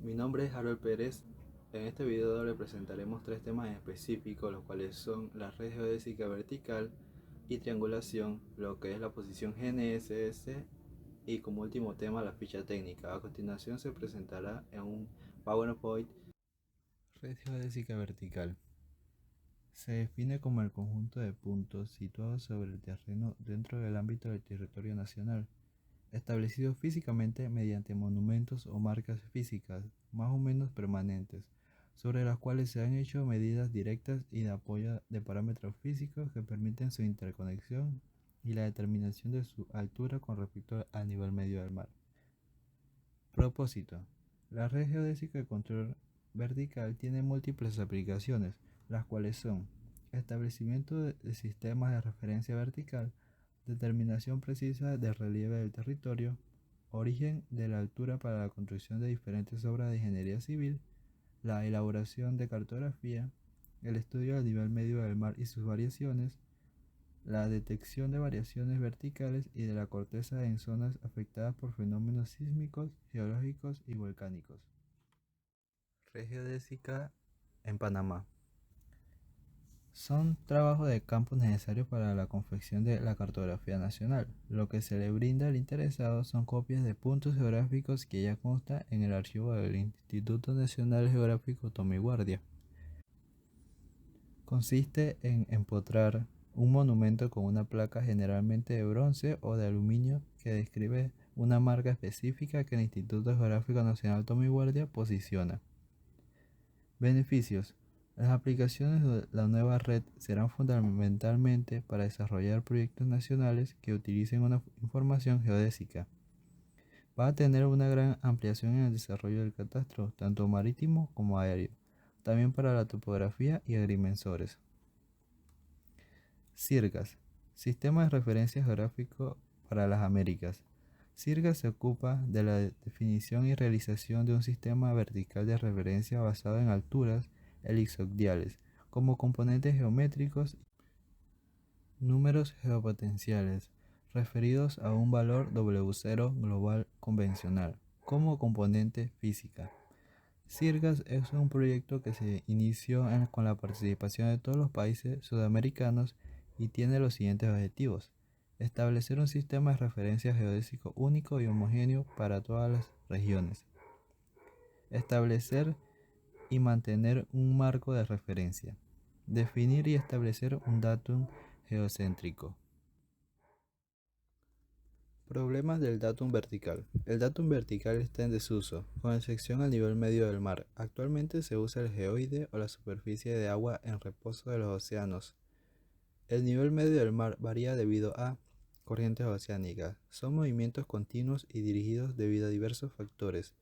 Mi nombre es Harold Pérez. En este video le presentaremos tres temas específicos, los cuales son la red geodésica vertical y triangulación, lo que es la posición GNSS y como último tema la ficha técnica. A continuación se presentará en un PowerPoint. Red geodésica vertical se define como el conjunto de puntos situados sobre el terreno dentro del ámbito del territorio nacional, establecidos físicamente mediante monumentos o marcas físicas más o menos permanentes, sobre las cuales se han hecho medidas directas y de apoyo de parámetros físicos que permiten su interconexión y la determinación de su altura con respecto al nivel medio del mar. Propósito. La red geodésica de control vertical tiene múltiples aplicaciones, las cuales son establecimiento de sistemas de referencia vertical, determinación precisa del relieve del territorio, origen de la altura para la construcción de diferentes obras de ingeniería civil, la elaboración de cartografía, el estudio del nivel medio del mar y sus variaciones, la detección de variaciones verticales y de la corteza en zonas afectadas por fenómenos sísmicos, geológicos y volcánicos. Red geodésica en Panamá. Son trabajos de campo necesarios para la confección de la cartografía nacional. Lo que se le brinda al interesado son copias de puntos geográficos que ya consta en el archivo del Instituto Nacional Geográfico Tommy Guardia. Consiste en empotrar un monumento con una placa generalmente de bronce o de aluminio que describe una marca específica que el Instituto Geográfico Nacional Tommy Guardia posiciona. Beneficios. Las aplicaciones de la nueva red serán fundamentalmente para desarrollar proyectos nacionales que utilicen una información geodésica. Va a tener una gran ampliación en el desarrollo del catastro, tanto marítimo como aéreo, también para la topografía y agrimensores. CIRGAS, Sistema de Referencia Geográfico para las Américas. CIRGAS se ocupa de la definición y realización de un sistema vertical de referencia basado en alturas elipsoidales, como componentes geométricos, números geopotenciales, referidos a un valor W0 global convencional, como componente física. CIRGAS es un proyecto que se inició con la participación de todos los países sudamericanos y tiene los siguientes objetivos: establecer un sistema de referencia geodésico único y homogéneo para todas las regiones, establecer y mantener un marco de referencia, definir y establecer un datum geocéntrico. Problemas del datum vertical. El datum vertical está en desuso, con excepción al nivel medio del mar. Actualmente se usa el geoide o la superficie de agua en reposo de los océanos. El nivel medio del mar varía debido a corrientes oceánicas. Son movimientos continuos y dirigidos debido a diversos factores.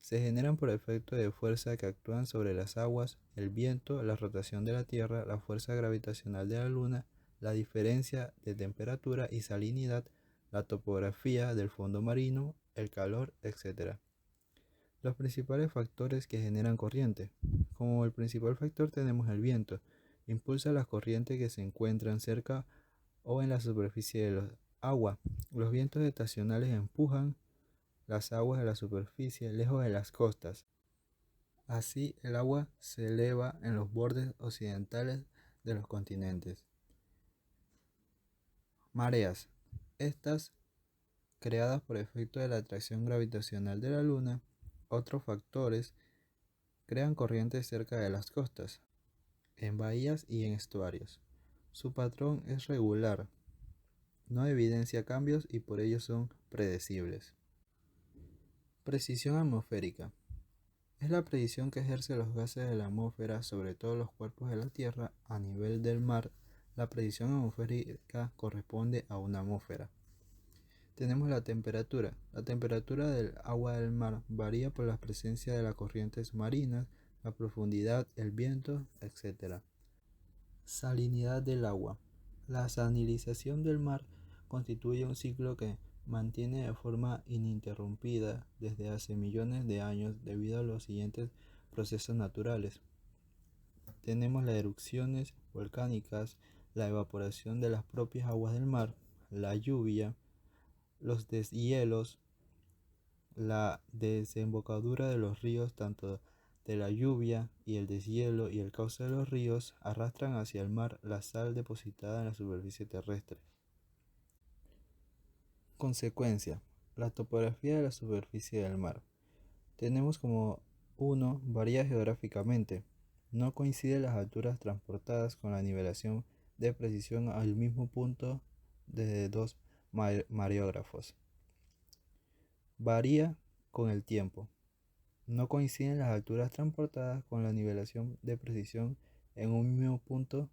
Se generan por efecto de fuerza que actúan sobre las aguas, el viento, la rotación de la Tierra, la fuerza gravitacional de la Luna, la diferencia de temperatura y salinidad, la topografía del fondo marino, el calor, etc. Los principales factores que generan corriente. Como el principal factor tenemos el viento. Impulsa las corrientes que se encuentran cerca o en la superficie de los agua. Los vientos estacionales empujan las aguas de la superficie lejos de las costas. Así el agua se eleva en los bordes occidentales de los continentes. Mareas. Estas, creadas por efecto de la atracción gravitacional de la Luna, otros factores crean corrientes cerca de las costas, en bahías y en estuarios. Su patrón es regular, no evidencia cambios y por ello son predecibles. Precisión atmosférica. Es la predicción que ejerce los gases de la atmósfera sobre todos los cuerpos de la Tierra a nivel del mar. La predicción atmosférica corresponde a una atmósfera. Tenemos la temperatura. La temperatura del agua del mar varía por la presencia de las corrientes marinas, la profundidad, el viento, etc. Salinidad del agua. La salinización del mar constituye un ciclo que mantiene de forma ininterrumpida desde hace millones de años debido a los siguientes procesos naturales. Tenemos las erupciones volcánicas, la evaporación de las propias aguas del mar, la lluvia, los deshielos, la desembocadura de los ríos, tanto de la lluvia y el deshielo y el cauce de los ríos, arrastran hacia el mar la sal depositada en la superficie terrestre. Consecuencia: la topografía de la superficie del mar. Tenemos como 1. Varía geográficamente. No coinciden las alturas transportadas con la nivelación de precisión al mismo punto desde dos mareógrafos. Varía con el tiempo. No coinciden las alturas transportadas con la nivelación de precisión en un mismo punto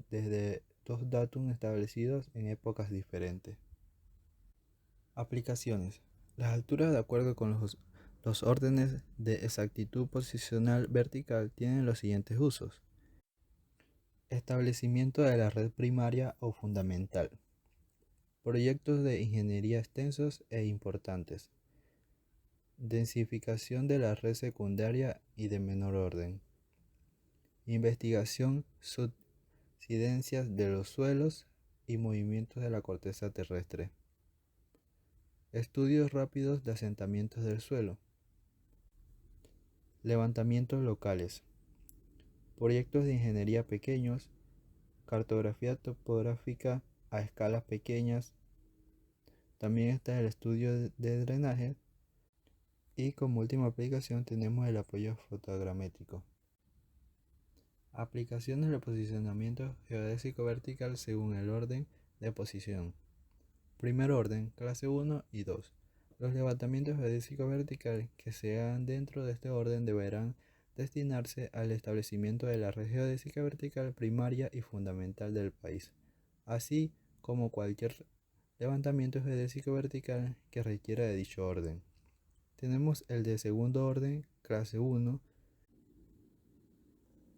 desde dos datos establecidos en épocas diferentes. Aplicaciones. Las alturas de acuerdo con los órdenes de exactitud posicional vertical tienen los siguientes usos. Establecimiento de la red primaria o fundamental. Proyectos de ingeniería extensos e importantes. Densificación de la red secundaria y de menor orden. Investigación subsidencias de los suelos y movimientos de la corteza terrestre. Estudios rápidos de asentamientos del suelo. Levantamientos locales. Proyectos de ingeniería pequeños. Cartografía topográfica a escalas pequeñas. También está el estudio de drenaje. Y como última aplicación tenemos el apoyo fotogramétrico. Aplicaciones del posicionamiento geodésico vertical según el orden de posición. Primer orden, clase 1 y 2. Los levantamientos geodésicos verticales que se hagan dentro de este orden deberán destinarse al establecimiento de la red geodésica vertical primaria y fundamental del país, así como cualquier levantamiento geodésico vertical que requiera de dicho orden. Tenemos el de segundo orden, clase 1.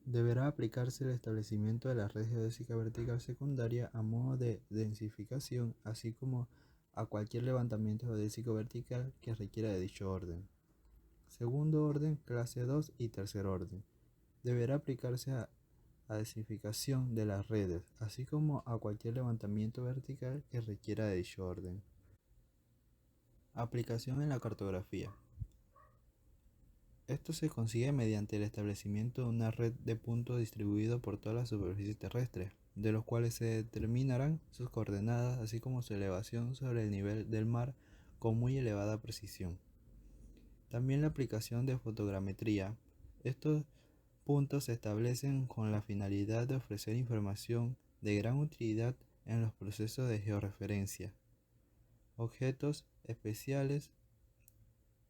Deberá aplicarse el establecimiento de la red geodésica vertical secundaria a modo de densificación, así como a cualquier levantamiento geodésico vertical que requiera de dicho orden. Segundo orden, clase 2 y tercer orden. Deberá aplicarse a densificación de las redes, así como a cualquier levantamiento vertical que requiera de dicho orden. Aplicación en la cartografía. Esto se consigue mediante el establecimiento de una red de puntos distribuidos por toda la superficie terrestre, de los cuales se determinarán sus coordenadas, así como su elevación sobre el nivel del mar con muy elevada precisión. También la aplicación de fotogrametría. Estos puntos se establecen con la finalidad de ofrecer información de gran utilidad en los procesos de georreferencia, objetos especiales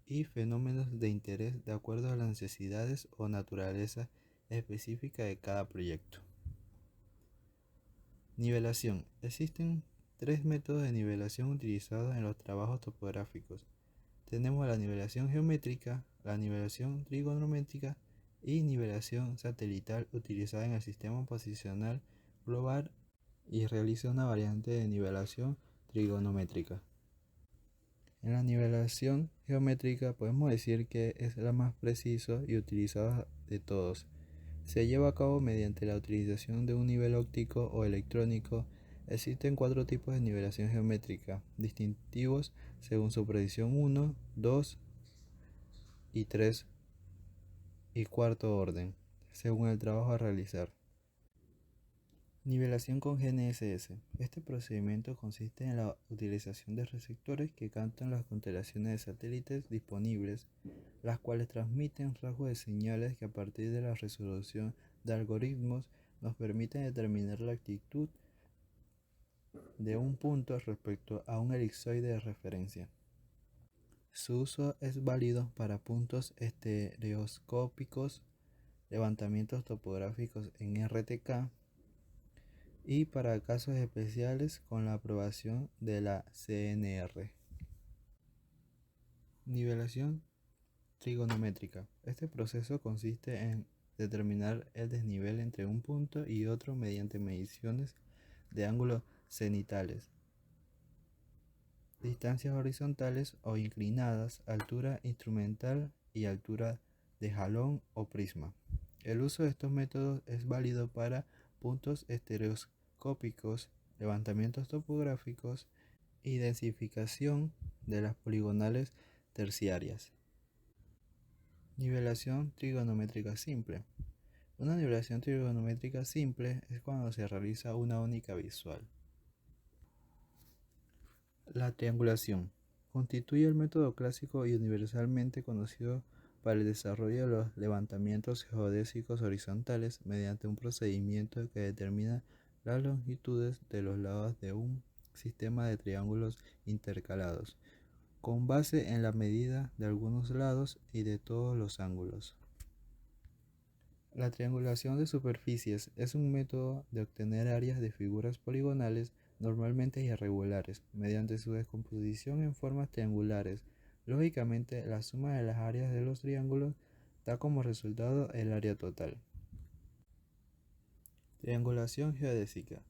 y fenómenos de interés de acuerdo a las necesidades o naturaleza específica de cada proyecto. Nivelación. Existen tres métodos de nivelación utilizados en los trabajos topográficos. Tenemos la nivelación geométrica, la nivelación trigonométrica y nivelación satelital utilizada en el sistema posicional global y realiza una variante de nivelación trigonométrica. En la nivelación geométrica podemos decir que es la más precisa y utilizada de todos. Se lleva a cabo mediante la utilización de un nivel óptico o electrónico. Existen 4 tipos de nivelación geométrica, distintivos según su precisión 1, 2 y 3 y cuarto orden, según el trabajo a realizar. Nivelación con GNSS. Este procedimiento consiste en la utilización de receptores que captan las constelaciones de satélites disponibles, las cuales transmiten rasgos de señales que a partir de la resolución de algoritmos nos permiten determinar la actitud de un punto respecto a un elipsoide de referencia. Su uso es válido para puntos estereoscópicos, levantamientos topográficos en RTK, y para casos especiales con la aprobación de la CNR. Nivelación trigonométrica. Este proceso consiste en determinar el desnivel entre un punto y otro mediante mediciones de ángulos cenitales, distancias horizontales o inclinadas, altura instrumental y altura de jalón o prisma. El uso de estos métodos es válido para puntos estereoscópicos, levantamientos topográficos y densificación de las poligonales terciarias. Nivelación trigonométrica simple. Una nivelación trigonométrica simple es cuando se realiza una única visual. La triangulación constituye el método clásico y universalmente conocido para el desarrollo de los levantamientos geodésicos horizontales mediante un procedimiento que determina las longitudes de los lados de un sistema de triángulos intercalados, con base en la medida de algunos lados y de todos los ángulos. La triangulación de superficies es un método de obtener áreas de figuras poligonales normalmente irregulares mediante su descomposición en formas triangulares. Lógicamente, la suma de las áreas de los triángulos da como resultado el área total. Triangulación geodésica.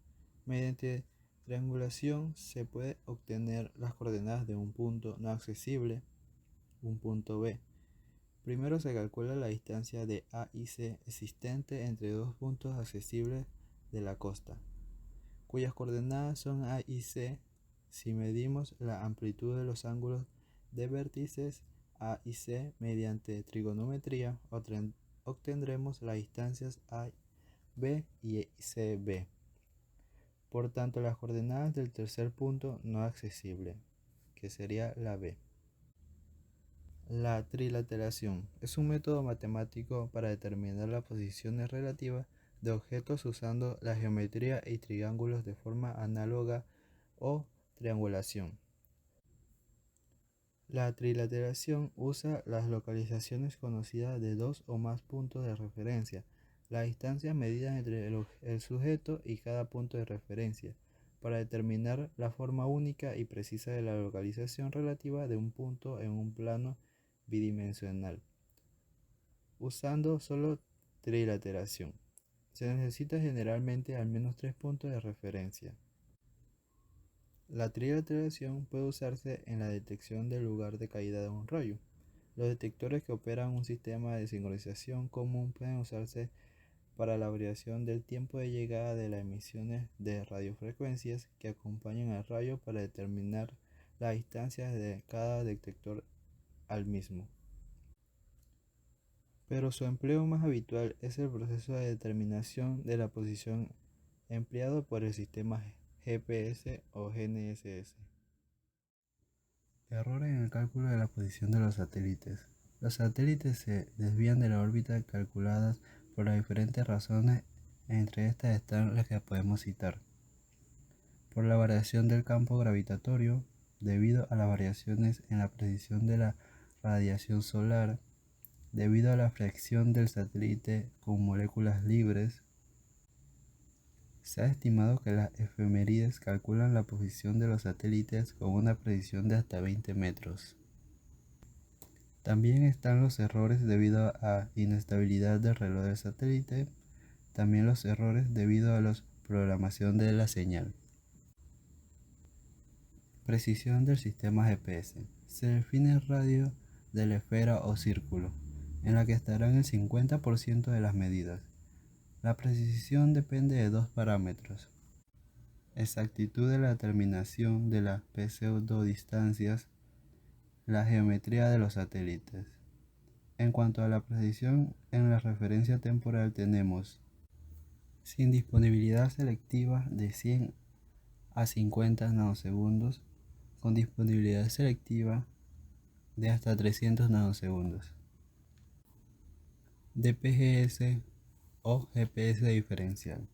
Mediante triangulación se puede obtener las coordenadas de un punto no accesible, un punto B. Primero se calcula la distancia de A y C existente entre dos puntos accesibles de la costa, cuyas coordenadas son A y C. Si medimos la amplitud de los ángulos de vértices A y C mediante trigonometría, obtendremos las distancias A, B y CB. Por tanto, las coordenadas del tercer punto no accesible, que sería la B. La trilateración es un método matemático para determinar las posiciones relativas de objetos usando la geometría y triángulos de forma análoga o triangulación. La trilateración usa las localizaciones conocidas de dos o más puntos de referencia, las distancias medidas entre el sujeto y cada punto de referencia, para determinar la forma única y precisa de la localización relativa de un punto en un plano bidimensional. Usando solo trilateración, se necesita generalmente al menos tres puntos de referencia. La trilateración puede usarse en la detección del lugar de caída de un rayo. Los detectores que operan un sistema de sincronización común pueden usarse para la variación del tiempo de llegada de las emisiones de radiofrecuencias que acompañan al rayo para determinar las distancias de cada detector al mismo. Pero su empleo más habitual es el proceso de determinación de la posición empleado por el sistema GPS o GNSS. Errores en el cálculo de la posición de los satélites. Los satélites se desvían de la órbita calculadas por las diferentes razones, entre estas están las que podemos citar. Por la variación del campo gravitatorio, debido a las variaciones en la precisión de la radiación solar, debido a la fracción del satélite con moléculas libres. Se ha estimado que las efemérides calculan la posición de los satélites con una precisión de hasta 20 metros. También están los errores debido a inestabilidad del reloj del satélite, también los errores debido a la programación de la señal. Precisión del sistema GPS. Se define el radio de la esfera o círculo, en la que estarán el 50% de las medidas. La precisión depende de dos parámetros: exactitud de la determinación de las pseudodistancias, la geometría de los satélites. En cuanto a la precisión en la referencia temporal tenemos sin disponibilidad selectiva de 100 a 50 nanosegundos, con disponibilidad selectiva de hasta 300 nanosegundos. DPGS o GPS diferencial.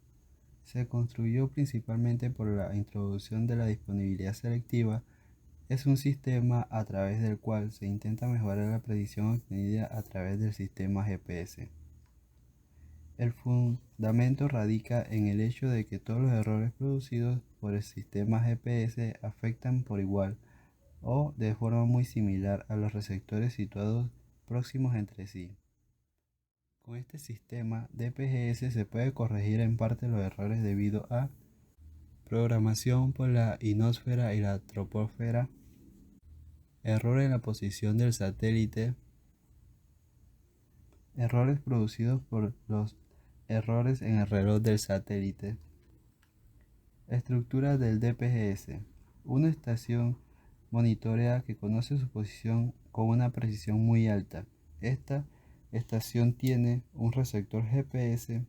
Se construyó principalmente por la introducción de la disponibilidad selectiva. Es un sistema a través del cual se intenta mejorar la predicción obtenida a través del sistema GPS. El fundamento radica en el hecho de que todos los errores producidos por el sistema GPS afectan por igual o de forma muy similar a los receptores situados próximos entre sí. Con este sistema DPGS se puede corregir en parte los errores debido a programación por la ionosfera y la troposfera, error en la posición del satélite, errores producidos por los errores en el reloj del satélite. Estructura del DPGS. Una estación monitorea que conoce su posición con una precisión muy alta. Esta estación tiene un receptor GPS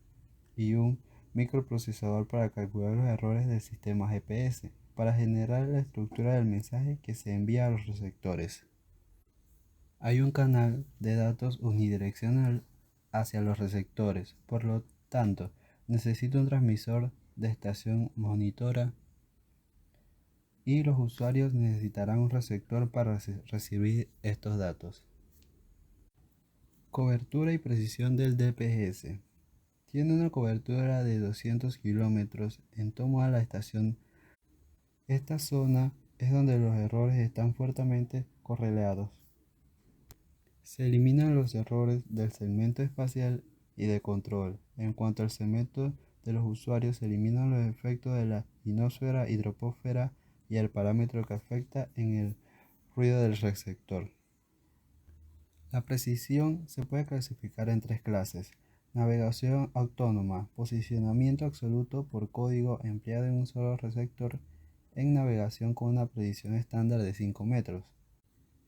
y un microprocesador para calcular los errores del sistema GPS, para generar la estructura del mensaje que se envía a los receptores. Hay un canal de datos unidireccional hacia los receptores, por lo tanto, necesita un transmisor de estación monitora y los usuarios necesitarán un receptor para recibir estos datos. Cobertura y precisión del DPS. Tiene una cobertura de 200 kilómetros en torno a la estación. Esta zona es donde los errores están fuertemente correlados. Se eliminan los errores del segmento espacial y de control. En cuanto al segmento de los usuarios, se eliminan los efectos de la ionosfera y troposfera y el parámetro que afecta en el ruido del receptor. La precisión se puede clasificar en tres clases: navegación autónoma, posicionamiento absoluto por código empleado en un solo receptor en navegación con una precisión estándar de 5 metros.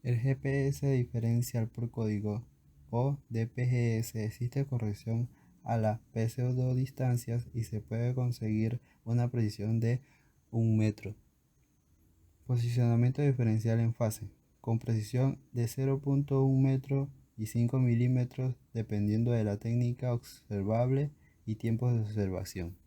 El GPS diferencial por código o DPGS existe corrección a las pseudodistancias y se puede conseguir una precisión de 1 metro. Posicionamiento diferencial en fase, con precisión de 0.1 metro y 5 milímetros dependiendo de la técnica observable y tiempos de observación.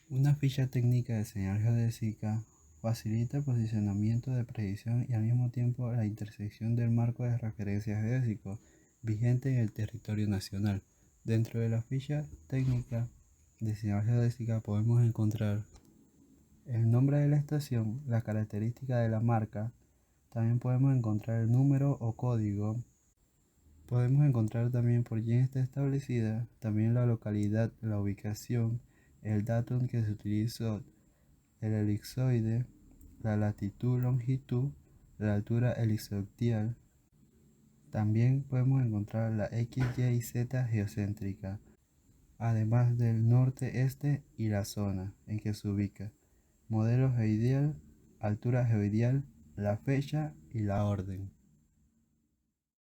Una ficha técnica de señal geodésica facilita el posicionamiento de predicción y al mismo tiempo la intersección del marco de referencia geodésico vigente en el territorio nacional. Dentro de la ficha técnica de señal geodésica podemos encontrar el nombre de la estación, la característica de la marca, también podemos encontrar el número o código, podemos encontrar también por quién está establecida, también la localidad, la ubicación, el datum que se utilizó, el elipsoide, la latitud, longitud, la altura elipsoidal. También podemos encontrar la X, Y y Z geocéntrica, además del norte, este y la zona en que se ubica. Modelo geoidal, altura geoidal, la fecha y la orden.